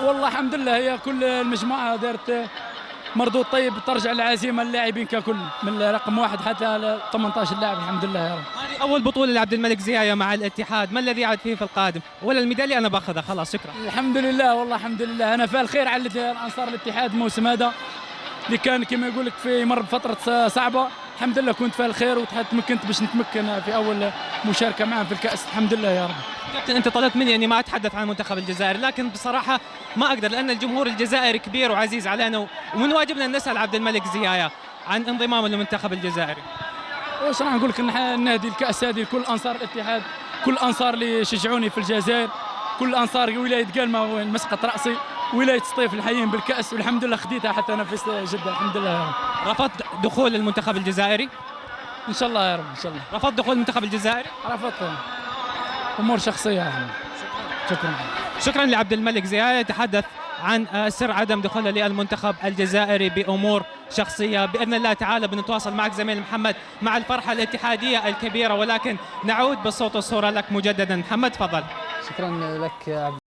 والله الحمد لله، هي كل المجموعه دارت مردود طيب، ترجع العزيمه اللاعبين ككل من رقم واحد حتى ل 18 لاعب. الحمد لله يا رب. هذه اول بطوله لعبد الملك زيايا مع الاتحاد، ما الذي يعد فيه في القادم؟ ولا الميداليه انا باخذها خلاص شكرا. الحمد لله، والله الحمد لله، انا فال خير على انصار الاتحاد الموسم هذا اللي كان كما يقول لك في مر بفتره صعبه. الحمد لله كنت فال خير وتمكنت باش نتمكن في اول مشاركه معهم في الكاس. الحمد لله يا رب. كابتن انت طلبت مني اني ما اتحدث عن المنتخب الجزائري، لكن بصراحه ما اقدر لان الجمهور الجزائري كبير وعزيز علينا، ومن واجبنا ان نسال عبد الملك زيايا عن انضمامه للمنتخب الجزائري. واش راح نقول لك، النادي الكاس هذه كل انصار الاتحاد، كل انصار اللي شجعوني في الجزائر، كل انصار ولايه قلمه ومسقط راسي، ولايه سطيف الحيين بالكاس، والحمد لله خديتها حتى انا في جده. الحمد لله يا رب. رفضت دخول المنتخب الجزائري؟ ان شاء الله يا رب، ان شاء الله. رفضت دخول المنتخب الجزائري؟ رفضت، امور شخصيه يا أحمد. شكرا. شكرا لعبد الملك زيايا يتحدث عن سر عدم دخوله للمنتخب الجزائري بامور شخصيه. باذن الله تعالى بنتواصل معك زميل محمد مع الفرحه الاتحاديه الكبيره، ولكن نعود بالصوت والصوره لك مجددا. محمد تفضل. شكرا لك يا عبد